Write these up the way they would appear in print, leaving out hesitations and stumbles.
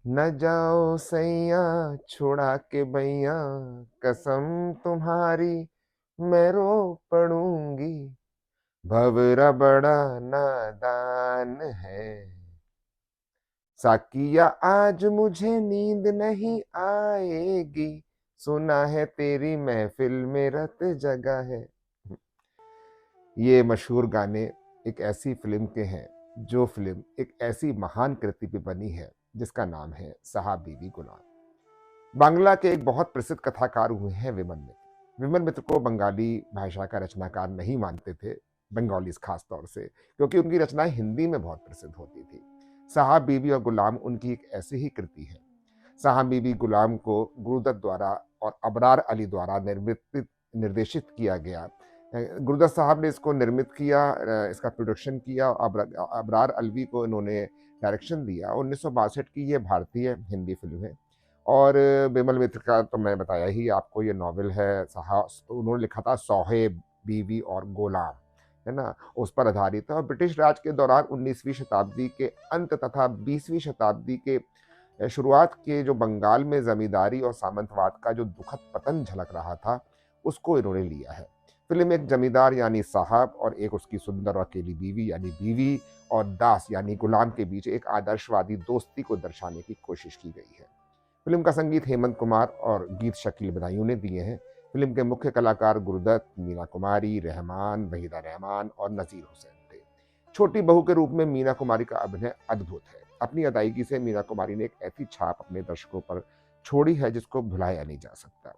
न जाओ सैया छुड़ा के बैया, कसम तुम्हारी मैं रो पड़ूंगी, भंवरा बड़ा नादान है। साकिया आज मुझे नींद नहीं आएगी, सुना है तेरी महफिल में रत जगा है। ये मशहूर गाने एक ऐसी फिल्म के हैं, जो फिल्म एक ऐसी महान कृति पे बनी है जिसका नाम है साहब बीबी गुलाम। बांग्ला के एक बहुत प्रसिद्ध कथाकार हुए हैं विमल मित्र। विमल मित्र को बंगाली भाषा का रचनाकार नहीं मानते थे, बंगालीज खास तौर से, क्योंकि उनकी रचनाएं हिंदी में बहुत प्रसिद्ध होती थी। साहब बीबी और गुलाम उनकी एक ऐसी ही कृति है। साहब बीबी गुलाम को गुरुदत्त द्वारा और अबरार अली द्वारा निर्देशित किया गया। गुरुदत्त साहब ने इसको निर्मित किया, इसका प्रोडक्शन किया, अबरार अलवी को इन्होंने डायरेक्शन दिया। 1962 की ये भारतीय हिंदी फिल्म है। और बिमल मित्र का तो मैं बताया ही आपको, ये नॉवेल है साहब, उन्होंने लिखा था सौहेब बीवी और गोलाम, है ना, उस पर आधारित है। और ब्रिटिश राज के दौरान 19वीं शताब्दी के अंत तथा 20वीं शताब्दी के शुरुआत के जो बंगाल में जमींदारी और सामंतवाद का जो दुखद पतन झलक रहा था, उसको इन्होंने लिया है। फिल्म एक जमींदार यानी साहब और एक उसकी सुंदर और अकेली बीवी यानी बीवी और दास यानी गुलाम के बीच एक आदर्शवादी दोस्ती को दर्शाने की कोशिश की गई है। फिल्म का संगीत हेमंत कुमार और गीत शकील बदायूं ने दिए हैं। फिल्म के मुख्य कलाकार गुरुदत्त, मीना कुमारी, रहमान, वहीदा रहमान और नजीर हुसैन थे। छोटी बहू के रूप में मीना कुमारी का अभिनय अद्भुत है। अपनी अदायगी से मीना कुमारी ने एक ऐसी छाप अपने दर्शकों पर छोड़ी है जिसको भुलाया नहीं जा सकता।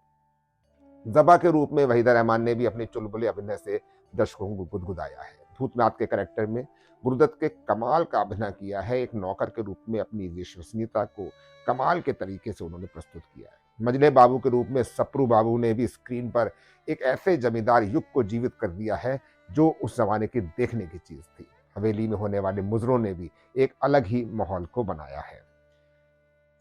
जबा के रूप में वहीदा रहमान ने भी अपने चुलबुले अभिनय से दर्शकों को गुदगुदाया है। भूतनाथ के कैरेक्टर में गुरुदत्त के कमाल का अभिनय किया है। एक नौकर के रूप में अपनी विश्वसनीयता को कमाल के तरीके से उन्होंने प्रस्तुत किया है। मजले बाबू के रूप में सप्रू बाबू ने भी स्क्रीन पर एक ऐसे जमींदार युग को जीवित कर दिया है जो उस जमाने की देखने की चीज थी। हवेली में होने वाले मुजरों ने भी एक अलग ही माहौल को बनाया है।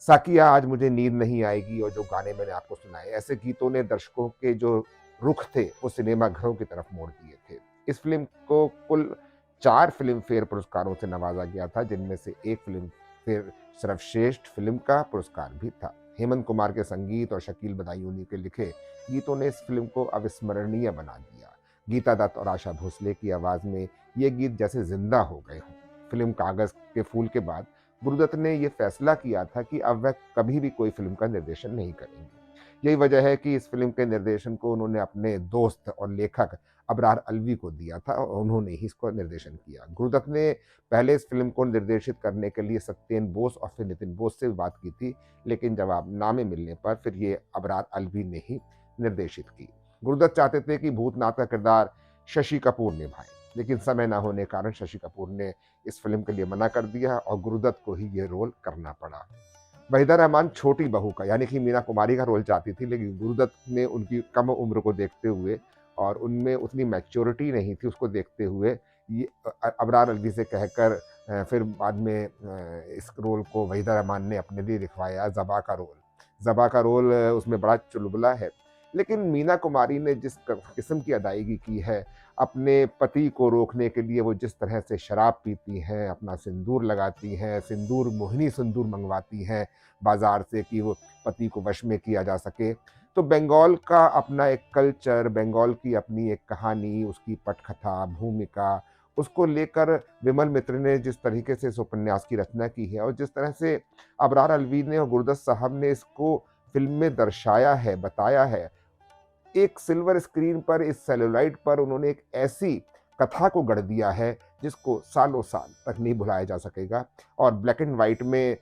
साकिया आज मुझे नींद नहीं आएगी और जो गाने मैंने आपको सुनाए, ऐसे गीतों ने दर्शकों के जो रुख थे वो सिनेमा घरों की तरफ मोड़ दिए थे। इस फिल्म को कुल 4 फिल्म फेयर पुरस्कारों से नवाजा गया था, जिनमें से एक फिल्म फेयर सर्वश्रेष्ठ फिल्म का पुरस्कार भी था। हेमंत कुमार के संगीत और शकील बदायूनी के लिखे गीतों ने इस फिल्म को अविस्मरणीय बना दिया। गीता दत्त और आशा भोसले की आवाज में ये गीत जैसे जिंदा हो गए हों। फिल्म कागज के फूल के बाद गुरुदत्त ने यह फैसला किया था कि अब वह कभी भी कोई फिल्म का निर्देशन नहीं करेंगे। यही वजह है कि इस फिल्म के निर्देशन को उन्होंने अपने दोस्त और लेखक अबरार अलवी को दिया था और उन्होंने ही इसको निर्देशन किया। गुरुदत्त ने पहले इस फिल्म को निर्देशित करने के लिए सत्येन बोस और फिर नितिन बोस से बात की थी, लेकिन जवाबनामे मिलने पर फिर ये अबरार अलवी ने ही निर्देशित की। गुरुदत्त चाहते थे कि भूतनाथ का किरदार शशि कपूर निभाए, लेकिन समय न होने के कारण शशि कपूर ने इस फिल्म के लिए मना कर दिया और गुरुदत्त को ही ये रोल करना पड़ा। वहीदा रहमान छोटी बहू का यानी कि मीना कुमारी का रोल चाहती थी, लेकिन गुरुदत्त ने उनकी कम उम्र को देखते हुए और उनमें उतनी मैच्योरिटी नहीं थी, उसको देखते हुए ये अबरार अलवी से कहकर फिर बाद में इस रोल को वहीदा रहमान ने अपने लिए लिखवाया, ज़बा का रोल। ज़बा का रोल उसमें बड़ा चुलबुला है, लेकिन मीना कुमारी ने जिस किस्म की अदायगी की है, अपने पति को रोकने के लिए वो जिस तरह से शराब पीती हैं, अपना सिंदूर लगाती हैं, सिंदूर मोहिनी सिंदूर मंगवाती हैं बाजार से कि वो पति को वश में किया जा सके। तो बंगाल का अपना एक कल्चर, बंगाल की अपनी एक कहानी, उसकी पटकथा, भूमिका, उसको लेकर विमल मित्र ने जिस तरीके से इस उपन्यास की रचना की है और जिस तरह से अबरार अलवी ने और गुरदत्त साहब ने इसको फिल्म में दर्शाया है, बताया है, एक सिल्वर स्क्रीन पर, इस सेलुलाइट पर उन्होंने एक ऐसी कथा को गढ़ दिया है जिसको सालों साल तक नहीं भुलाया जा सकेगा। और ब्लैक एंड वाइट में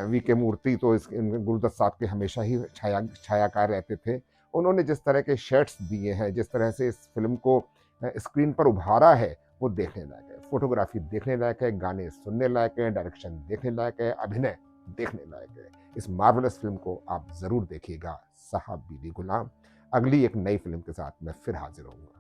वी के मूर्ति तो गुरुदत्त साहब के हमेशा ही छायाकार रहते थे। उन्होंने जिस तरह के शेड्स दिए हैं, जिस तरह से इस फिल्म को स्क्रीन पर उभारा है, वो देखने लायक है। फोटोग्राफी देखने लायक है, गाने सुनने लायक है, डायरेक्शन देखने लायक है, अभिनय देखने लायक है। इस मार्वलस फिल्म को आप जरूर देखिएगा, साहब बीबी गुलाम। अगली एक नई फिल्म के साथ मैं फिर हाजिर होऊंगा।